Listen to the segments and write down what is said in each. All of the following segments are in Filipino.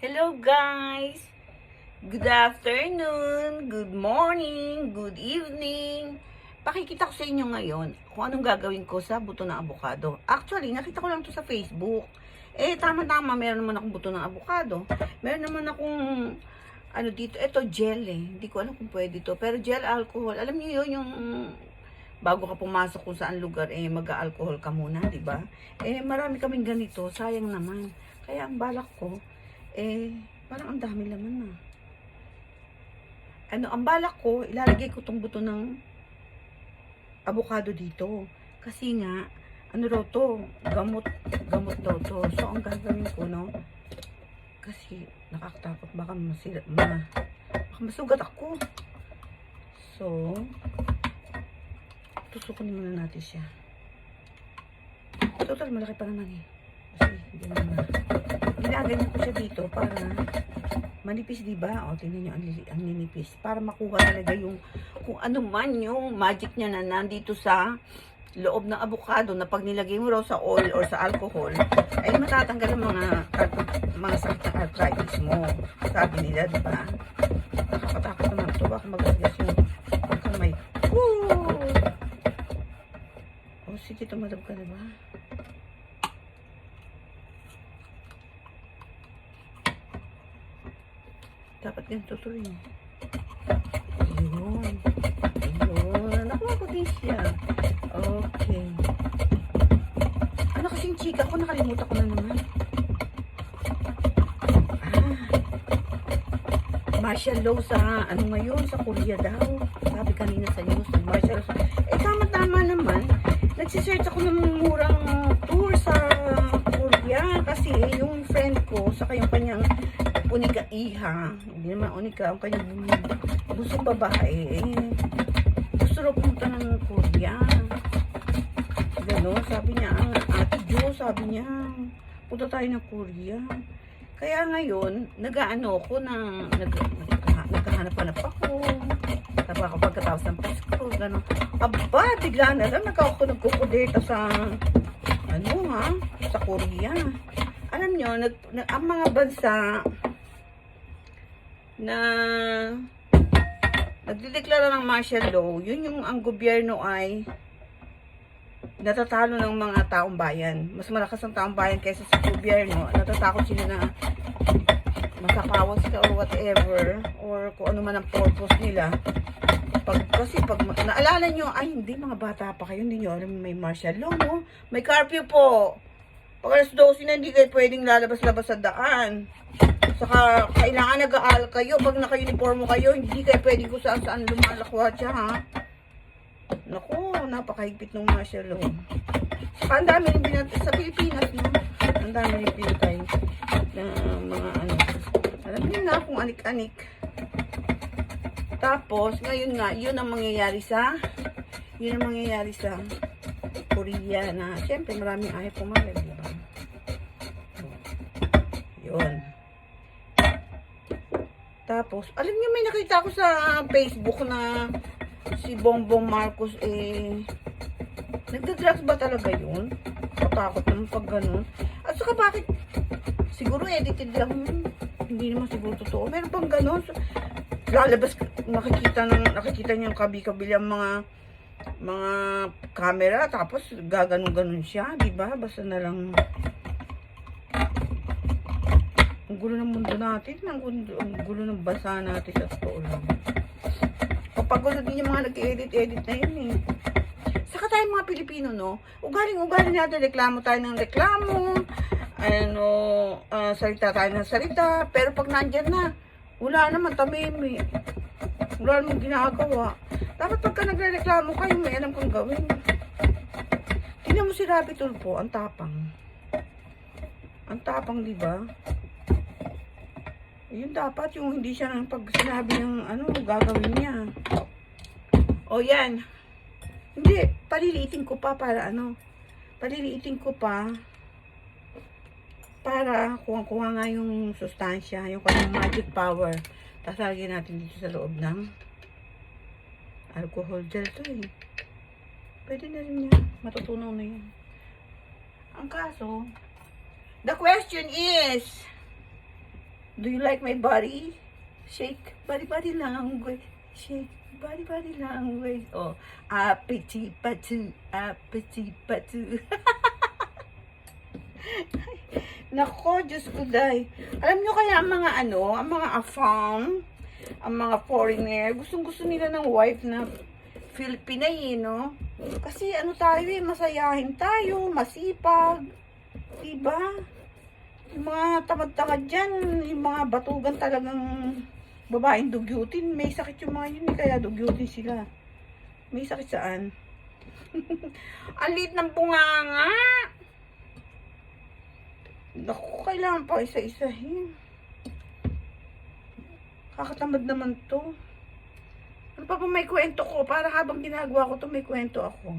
Hello guys! Good afternoon, good morning, good evening. Pakikita ko sa inyo ngayon kung anong gagawin ko sa buto ng avocado. Actually, nakita ko lang to sa Facebook. Tama-tama, meron naman akong buto ng avocado. Meron naman akong, dito, ito gel Hindi ko alam kung pwede to. Pero gel alcohol, alam niyo yun, yung bago ka pumasok kung saan lugar, mag-alcohol ka muna, di ba? Marami kaming ganito, sayang naman. Kaya ang balak ko, parang ang dami laman na. Ang balak ko, ilalagay ko tong buto ng avocado dito. Kasi nga, raw to, gamot daw to. So, ang gagawin ko, kasi nakakatakot, baka masugat ako. So, tusukin muna natin siya. Total, malaki pa naman Kasi, hindi naman ginaganyan ko siya dito para manipis, diba? O, tingnan nyo ang ninipis. Para makuha talaga yung kung ano man yung magic niya na nandito sa loob ng avocado na pag nilagay mo raw sa oil or sa alcohol, ay matatanggal ang mga sakit na arthritis mo. Sabi nila, diba? Nakakatakot naman ito. Baka mag-adjust yung kamay. Woo! O, sige, tumalab ka, diba? Dapat ganito to rin. Ayun. Nakuha ko din siya. Okay. Ano kasing chika ko? Nakalimutan ko na naman. Martial law sa, ngayon, sa Korea daw. Sabi kanina sa news, martial law. Tama-tama naman. Nagsisearch ako ng murang tour sa Korea. Kasi yung friend ko, saka yung kanyang unika iha, hindi naman unika, ang kanyang busong babae, gusto rin pumunta ng Korea. Gano'n, sabi niya, Ate Jo, sabi niya, punta tayo ng Korea. Kaya ngayon, naghahanap ako, pagkatapos ng Pasko, gano'n. Aba, bigla na lang, nagkukudeta sa, sa Korea. Alam nyo, ang mga bansa, na nagdedeklara ng martial law, yun yung ang gobyerno ay natatalo ng mga taong bayan. Mas malakas ang taong bayan kaysa sa gobyerno. Natatakot sila na masapawan sila or whatever, or kung ano man ang purpose nila. Kasi pag naalala nyo, ay hindi, mga bata pa kayo, hindi nyo alam may martial law, no? May curfew po. Pag alas 12 na, hindi kayo pwedeng lalabas-labas sa daan. Saka, kailangan nag-aal kayo. Pag naka-uniformo kayo, hindi kayo pwedeng kung saan-saan lumalakwat siya, ha? Naku, napakahigpit ng martial law. Saka, ang dami rin sa Pilipinas, no? Ang dami rin pinatay na mga alam niyo na kung anik-anik. Tapos, ngayon nga, yun ang mangyayari sa Korea na, syempre, maraming ayaw pumalag, diba? Yun. Tapos, alam niyo, may nakita ko sa Facebook na si Bongbong Marcos, nagda-drugs ba talaga yun? Katakot naman pag ganun. At saka bakit, siguro edited lang yun. Hindi naman siguro totoo. Meron pang ganun. So, lalabas, nakikita niya kabi-kabili ang mga camera, tapos gaganon-ganon siya, diba? Basta na lang ang gulo ng mundo natin, ang gulo ng bansa natin sa totoo lang. Papagulo din yung mga nag-edit na yun Saka tayong mga Pilipino, no? Ugaling natin, reklamo tayo ng reklamo, salita tayo ng salita, pero pag nandyan na, wala naman, tamimi. Wala naman ginagawa. Dapat pagka nagre-reklamo kayo, may alam kong gawin. Tingnan mo si Rapi Tulfo, ang tapang. Ang tapang, diba? Yun dapat, yung hindi siya nang pag sinabi ng gagawin niya. O yan. Hindi, paliliitin ko pa para kuha nga yung sustansya, yung kanyang magic power. Tapos lagyan natin dito sa loob ng alcohol gel to Pwede na rin yan. Matutunaw na yan. Ang kaso, the question is, Do you like my body? Shake, body language. Shake, body language. Oh, apeti patu, apeti patu. Nako, Diyos ko day. Alam nyo kaya ang mga ang mga afam, ang mga foreigner, gustong-gusto nila ng wife na Filipinay, no? Kasi ano tayo masayahin tayo, masipag. Diba? Yung mga tamad-tamad dyan, yung mga batugan talagang babaeng dugyutin, may sakit yung mga yun, kaya dugyutin sila. May sakit saan? Ang liit ng bunganga. Naku, kailangan pa isa-isahin. Kakatamad naman to. Ano pa may kwento ko? Para habang ginagawa ko to, may kwento ako.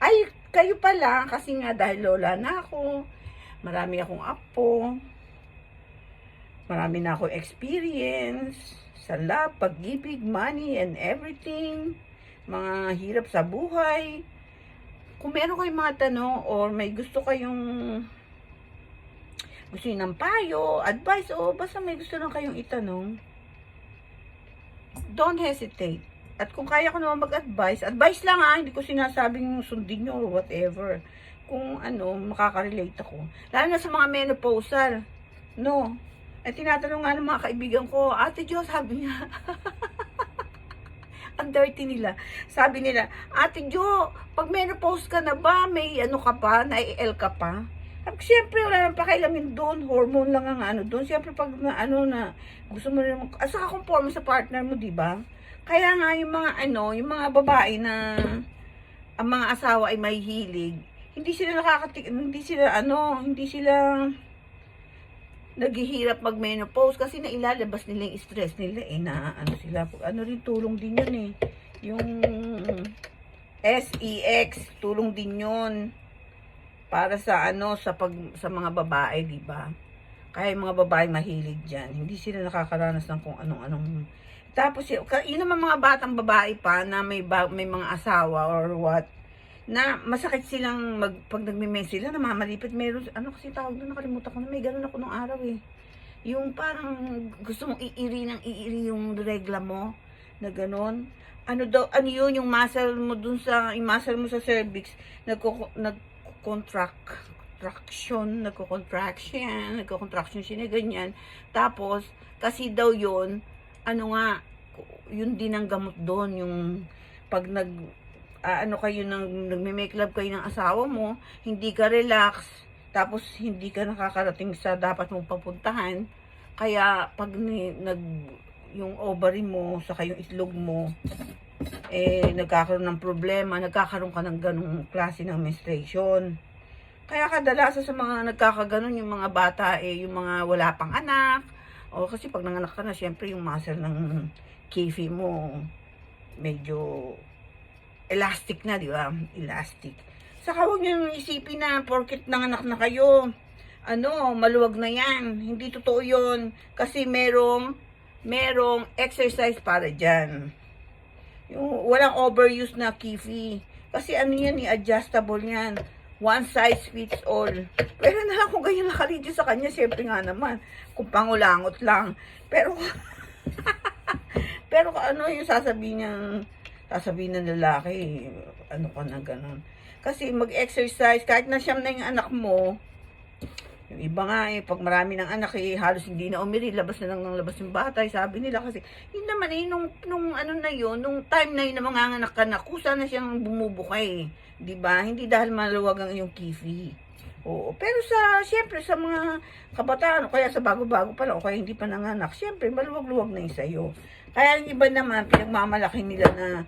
Ay, kayo pala, kasi nga dahil lola na ako, marami akong apo, marami na akong experience sa love, pag-ibig, money, and everything, mga hirap sa buhay. Kung meron kayong mga tanong or may gusto nyo ng payo, advice, o basta may gusto lang kayong itanong, don't hesitate. At kung kaya ko naman mag-advise, advice lang hindi ko sinasabing sundin nyo or whatever. Kung makaka-relate ako. Lalo na sa mga menopausal. No. At tinatanong nga ng mga kaibigan ko, Ate Jo, sabi niya, ang dirty nila. Sabi nila, Ate Jo, pag menopause ka na ba, may ka pa, na-L ka pa? Siyempre, wala nang pakialamin doon. Hormone lang ang doon. Siyempre, pag na gusto mo rin, saka conform sa partner mo, di ba? Kaya nga, yung mga yung mga babae na, ang mga asawa ay may hilig, hindi sila hindi sila naghihirap mag-menopause kasi nailalabas nila yung stress nila na sila, rin tulong din yun yung SEX, tulong din yun para sa sa mga babae, di ba? Kaya yung mga babae mahilig diyan, hindi sila nakakaranas ng kung anong. Tapos yun naman mga batang babae pa na may mga asawa or what, na masakit silang pag nagme-mess sila, namamalipit. Meron, kasi tawag doon, nakalimutan ko na, may ganun ako nung araw Yung parang gusto mong iiri yung regla mo, na ganun. Yun, yung muscle mo dun yung muscle mo sa cervix, nagko-contraction siya, ganyan. Tapos, kasi daw yun, yun din ang gamot doon, yung pag nagme-make love kayo ng asawa mo, hindi ka relax, tapos hindi ka nakakarating sa dapat mong papuntahan, kaya pag yung ovary mo, saka yung itlog mo, nagkakaroon ng problema, nagkakaroon ka ng ganung klase ng menstruation. Kaya kadalasan sa mga nagkakaganon, yung mga bata, yung mga wala pang anak, o kasi pag nanganak ka na, syempre yung muscle ng kifi mo, medyo elastic na, di ba? Elastic. Saka huwag nyo isipin na porket nanganak na kayo, maluwag na yan. Hindi totoo yun. Kasi merong exercise para dyan. Yung walang overuse na kifi. Kasi yan, adjustable yan. One size fits all. Pero na lang kung ganyan nakalidyo sa kanya, syempre nga naman, kung pangulangot lang. Pero, pero yung sasabihin ng lalaki, ka na ganun. Kasi mag-exercise, kahit na siyam na yung anak mo, yung iba nga pag marami ng anak halos hindi na umiri, labas na lang ng labas yung bata, sabi nila kasi, yun naman nung time na yun na manganganak ka na, kusa na siyang bumubukay, di ba? Hindi dahil maluwag ang iyong kifi. Oo. Pero siyempre sa mga kabataan, o kaya sa bago-bago pa lang, o kaya hindi pa nanganak, siyempre maluwag-luwag na yung sa'yo. Kaya yung iba naman, pinagmamalaki nila na,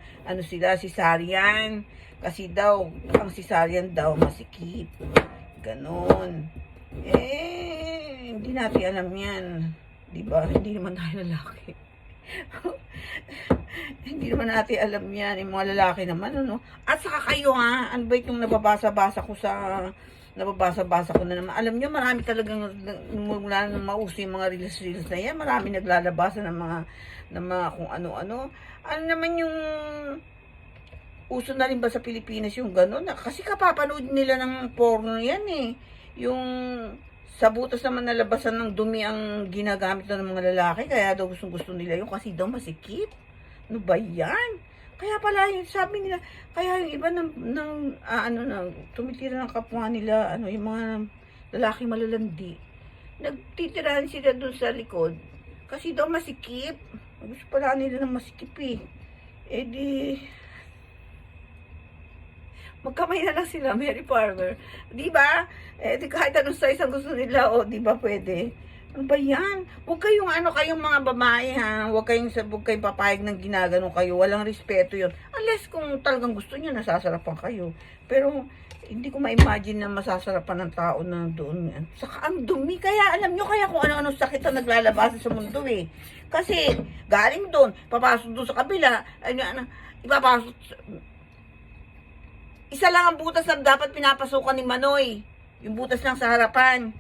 cesarean. Kasi daw, ang cesarean daw, masikip. Ganon. Hindi natin alam yan. Diba? Hindi naman tayo lalaki. Hindi naman natin alam yan. Yung mga lalaki naman, At saka kayo, ano ba itong nababasa-basa ko na naman. Alam nyo, marami talagang, mula nang mauso yung mga reels na yan, marami naglalabasan ng mga kung ano-ano. Ano naman yung uso na rin ba sa Pilipinas yung gano'n? Kasi kapapanood nila ng porno yan Yung Sa butas naman nalabasan ng dumi ang ginagamit na ng mga lalaki, kaya daw gustong-gusto nila yun kasi daw masikip. Ano ba yan? Kaya pala yung sabi nila, kaya yung iba tumitira ng kapwa nila, yung mga lalaki malalandi. Nagtitirahan sila doon sa likod kasi daw masikip. Gusto pala nila ng masikip eh. Eh di, magkamay na lang sila, Mary Farmer. Di ba? Eh, di kahit anong size ang gusto nila, o di ba pwede? Ano ba yan? Huwag kayong kayong mga babae ha. Huwag kayong papayag ng ginagano kayo. Walang respeto yun. Unless kung talagang gusto nyo, nasasarapan kayo. Pero, hindi ko ma-imagine na masasarapan ng tao na doon. Saka ang dumi. Kaya alam nyo kaya kung ano-ano sakit na naglalabas sa mundo eh. Kasi, galing doon, papasok doon sa kabila, ipapasok, isa lang ang butas na dapat pinapasukan ni Manoy. Yung butas lang sa harapan.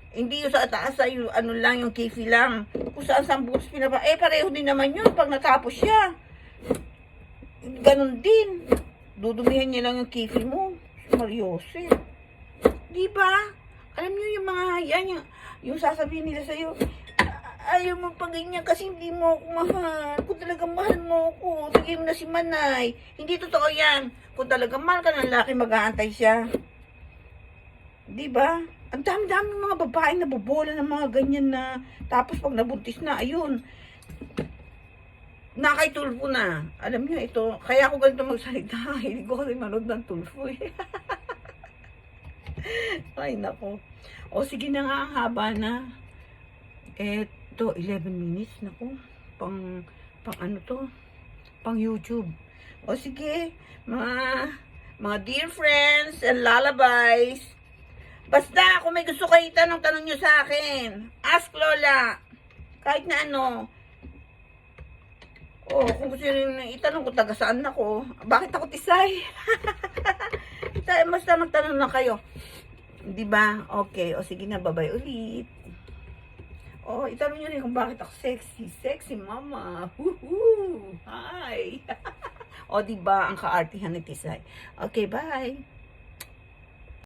Hindi yung sa taas, yung lang, yung kifi lang. Kung saan butas pareho din naman yun pag natapos siya. Ganon din. Dudumihan niya lang yung kifi mo. Mariose. Diba? Alam niyo yung mga yan, yung sasabihin nila sa'yo, ayaw mo pa ganyan kasi hindi mo ako mahal. Kung talagang mahal mo ako, bigay mo na si Manay. Hindi totoo yan. Kung talagang mahal ka ng laki, mag-aantay siya. Diba? Ang dami-dami mga babaeng nabobola ng mga ganyan na tapos pag nabuntis na, ayun. Nakaitulfo na. Alam niyo ito, kaya ako ganito magsalita. Hindi ko kasi manood ng tulfo eh. Ay, nako. O, sige na nga, ang haba na. Eto, 11 minutes, nako. Pang YouTube. O, sige, mga dear friends and lullabies. Basta, kung may gusto kayo tanong nyo sa akin. Ask Lola. Kahit na ano. O, kung gusto nyo itanong ko, taga saan ako. Bakit ako tisay? Basta magtanong lang kayo. Diba? Okay. O, sige na. Bye-bye ulit. O, itanong nyo rin kung bakit ako sexy. Sexy, mama. Woohoo! Hi! O, diba? Ang kaartihan ni Tisay. Okay, bye!